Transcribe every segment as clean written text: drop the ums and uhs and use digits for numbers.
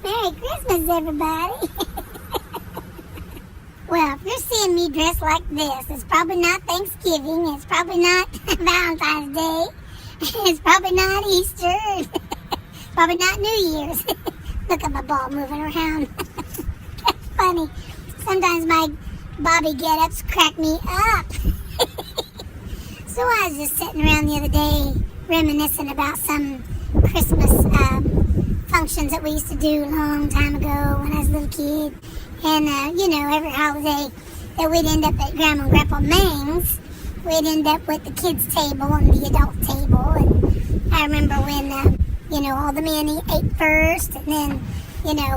Merry Christmas, everybody. Well, if you're seeing me dressed like this, it's probably not Thanksgiving. It's probably not Valentine's Day. It's probably not Easter. Probably not New Year's. Look at my ball moving around. That's funny. Sometimes my Bobby get-ups crack me up. So I was just sitting around the other day reminiscing about some Christmas functions that we used to do a long time ago when I was a little kid. And, every holiday that we'd end up at Grandma and Grandpa Mang's, we'd end up with the kids' table and the adult table. And I remember when, all the men ate first, and then,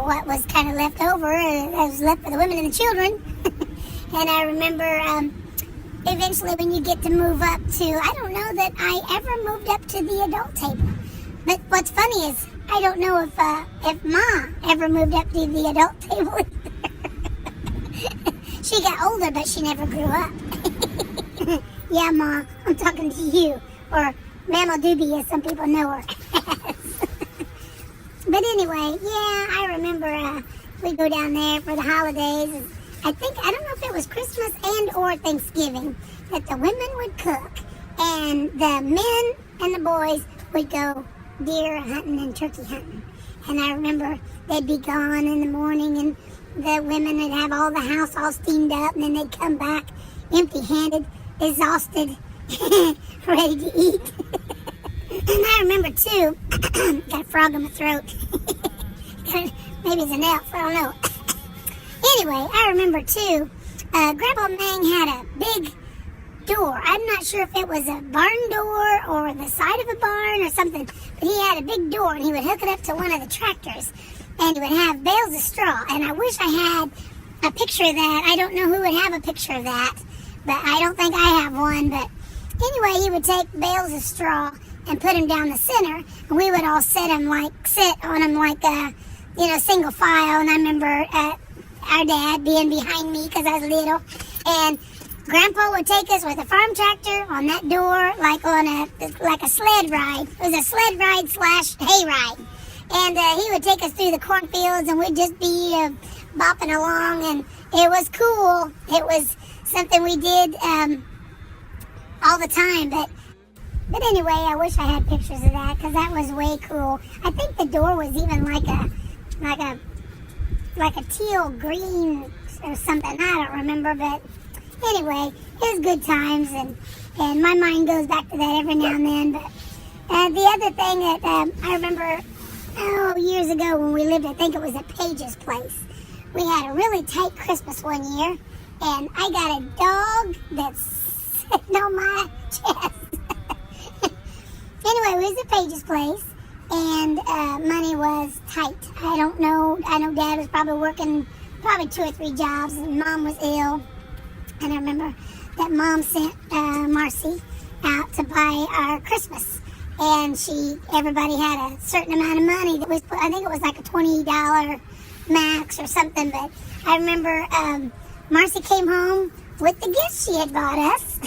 what was kind of left over, was left for the women and the children. And I remember eventually when you get to move up to, I don't know that I ever moved up to the adult table. But what's funny is I don't know if Ma ever moved up to the adult table either. She got older, but she never grew up. Yeah, Ma, I'm talking to you. Or Mama Doobie, as some people know her. But anyway, yeah, I remember we'd go down there for the holidays. And I don't know if it was Christmas and or Thanksgiving, that the women would cook. And the men and the boys would go deer hunting and turkey hunting. And I remember they'd be gone in the morning, and the women would have all the house all steamed up, and then they'd come back empty-handed, exhausted, ready to eat. And I remember, too, got a frog in my throat. Maybe it's an elf, I don't know. Anyway, I remember, too, Grandpa Mang had a big door. I'm not sure if it was a barn door or the side of a barn or something, but he had a big door, and he would hook it up to one of the tractors, and he would have bales of straw. And I wish I had a picture of that. I don't know who would have a picture of that, but I don't think I have one. But anyway, he would take bales of straw and put them down the center, and we would all sit on them like single file. And I remember our dad being behind me because I was little, and Grandpa would take us with a farm tractor on that door, like a sled ride. It was a sled ride / hay ride. And he would take us through the cornfields, and we'd just be bopping along, and it was cool. It was something we did all the time. But anyway, I wish I had pictures of that, because that was way cool. I think the door was even like a teal green or something. I don't remember, but anyway, it was good times, and my mind goes back to that every now and then. But the other thing that I remember, years ago when we lived, I think it was at Paige's place, we had a really tight Christmas one year, and I got a dog that's sitting on my chest. Anyway, we was at Paige's place, and money was tight. I don't know. I know Dad was probably working 2 or 3 jobs, and Mom was ill. And I remember that Mom sent Marcy out to buy our Christmas. And everybody had a certain amount of money that was, I think it was like a $20 max or something. But I remember Marcy came home with the gifts she had bought us.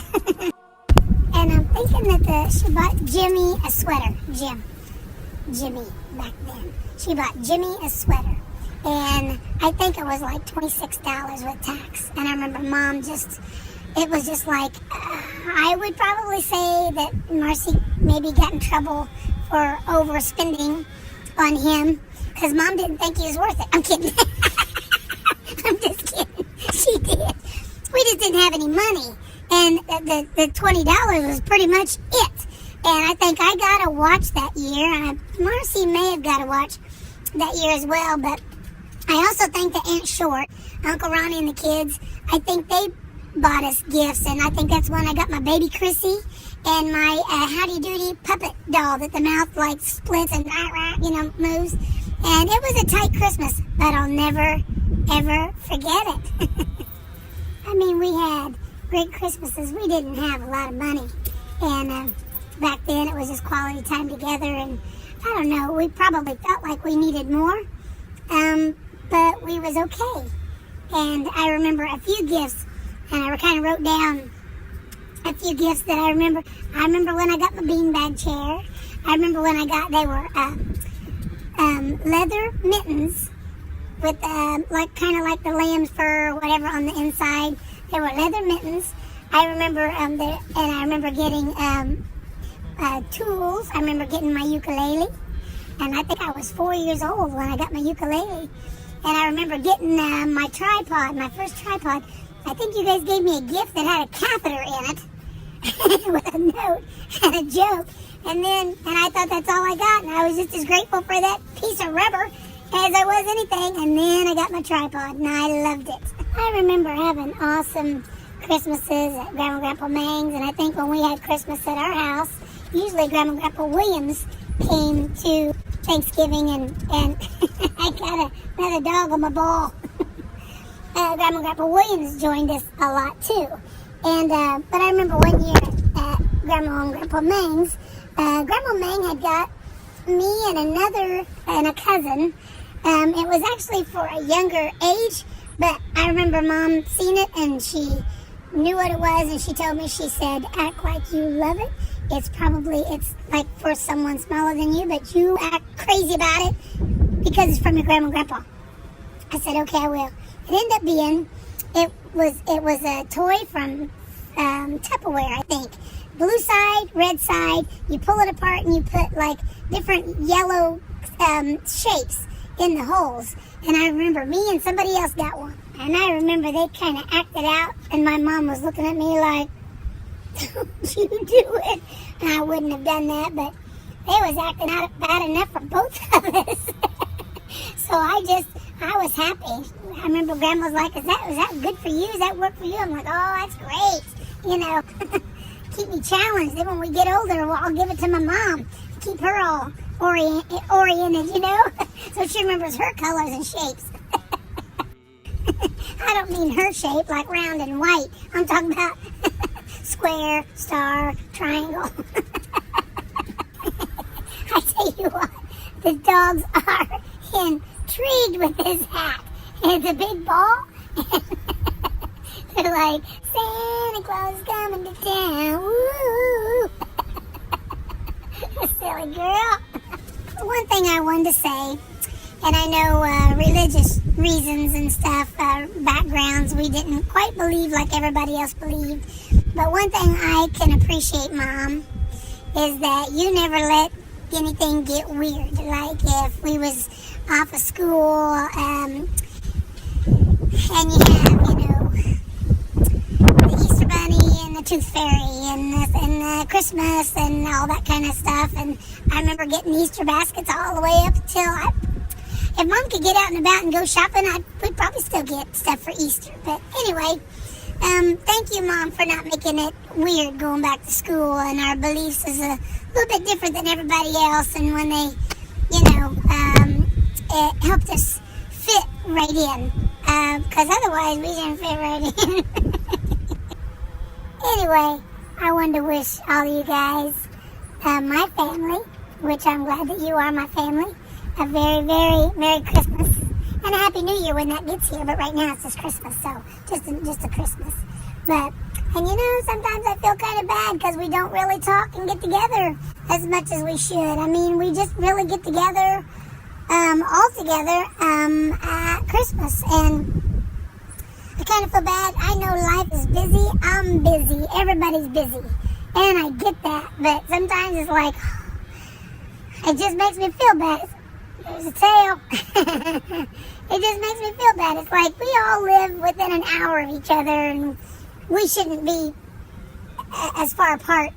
And I'm thinking that she bought Jimmy a sweater. Jimmy back then. She bought Jimmy a sweater. And I think it was like $26 with tax. And I remember Mom it was just like, I would probably say that Marcy maybe got in trouble for overspending on him, because Mom didn't think he was worth it. I'm kidding. I'm just kidding. She did. We just didn't have any money. And the $20 was pretty much it. And I think I got a watch that year. Marcy may have got a watch that year as well, but I also think that Aunt Short, Uncle Ronnie and the kids, I think they bought us gifts, and I think that's when I got my baby Chrissy and my Howdy Doody puppet doll that the mouth like splits and moves. And it was a tight Christmas, but I'll never, ever forget it. I mean, we had great Christmases. We didn't have a lot of money, and back then it was just quality time together, and I don't know, we probably felt like we needed more. But we was okay. And I remember a few gifts, and I kind of wrote down a few gifts that I remember. I remember when I got my beanbag chair. I remember when they were leather mittens with like kind of like the lamb's fur or whatever on the inside. They were leather mittens. I remember and I remember getting tools. I remember getting my ukulele, and I think I was 4 years old when I got my ukulele. And I remember getting my tripod, my first tripod. I think you guys gave me a gift that had a catheter in it with a note and a joke. And I thought that's all I got. And I was just as grateful for that piece of rubber as I was anything. And then I got my tripod, and I loved it. I remember having awesome Christmases at Grandma and Grandpa Mang's. And I think when we had Christmas at our house, usually Grandma and Grandpa Williams came to Thanksgiving, and I got another dog on my ball. Grandma and Grandpa Williams joined us a lot too. And but I remember one year at Grandma and Grandpa Mang's, Grandma Mang had got me and a cousin. It was actually for a younger age, but I remember Mom seen it and she knew what it was, and she told me, she said, act like you love it. It's like for someone smaller than you, but you act crazy about it because it's from your grandma and grandpa. I said, okay, I will. It ended up being, it was a toy from Tupperware, I think. Blue side, red side. You pull it apart and you put like different yellow shapes in the holes. And I remember me and somebody else got one. And I remember they kind of acted out, and my mom was looking at me like, don't you do it. And I wouldn't have done that, but they was acting out bad enough for both of us. So I was happy. I remember Grandma was like, is that good for you? Does that work for you? I'm like, oh, that's great. You know, keep me challenged. Then when we get older, well, I'll give it to my mom. Keep her all oriented, you know? So she remembers her colors and shapes. I don't mean her shape, like round and white. I'm talking about square, star, triangle. I tell you what, the dogs are intrigued with his hat. It's a big ball. They're like, Santa Claus is coming to town. Woo! Silly girl. One thing I wanted to say, and I know religious reasons and stuff, backgrounds, we didn't quite believe like everybody else believed. But one thing I can appreciate, Mom, is that you never let anything get weird. Like if we was off of school, and you have, you know, the Easter Bunny and the Tooth Fairy and Christmas and all that kind of stuff. And I remember getting Easter baskets all the way up until if Mom could get out and about and go shopping, we'd probably still get stuff for Easter. But anyway, thank you, Mom, for not making it weird going back to school. And our beliefs is a little bit different than everybody else. And when they, you know, it helped us fit right in. Because otherwise we didn't fit right in. Anyway, I wanted to wish all of you guys, my family, which I'm glad that you are my family, a very, very Merry Christmas and a Happy New Year when that gets here. But right now it's just Christmas, so just a Christmas. But, and you know, sometimes I feel kind of bad because we don't really talk and get together as much as we should. I mean, we just really get together all together at Christmas. And I kind of feel bad. I know life is busy. I'm busy. Everybody's busy. And I get that. But sometimes it's like, it just makes me feel bad. There's a tail. It just makes me feel bad. It's like we all live within an hour of each other, and we shouldn't be as far apart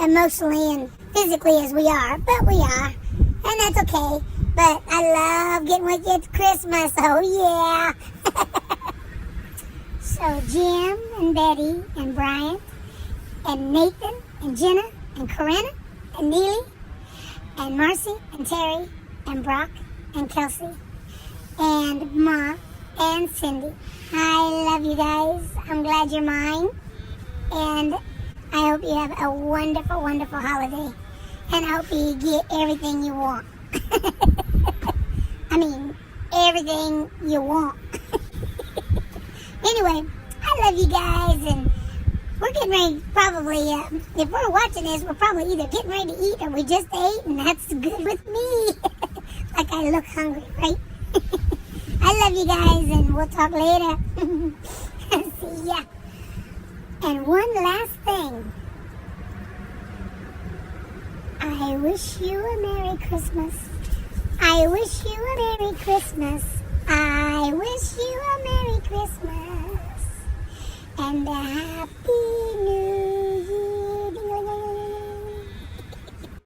emotionally and physically as we are, but we are, and that's okay. But I love getting with you at Christmas. Oh yeah. So Jim and Betty and Brian and Nathan and Jenna and Corinna and Neely and Marcy and Terry and Brock and Kelsey and Ma and Cindy. I love you guys. I'm glad you're mine. And I hope you have a wonderful, wonderful holiday. And I hope you get everything you want. I mean, everything you want. Anyway, I love you guys, and we're getting ready, probably, if we're watching this, we're probably either getting ready to eat or we just ate, and that's good with me. Like I I look hungry, right? I love you guys, and we'll talk later. See ya. And one last thing. I wish you a Merry Christmas. I wish you a Merry Christmas. I wish you a Merry Christmas. And a Happy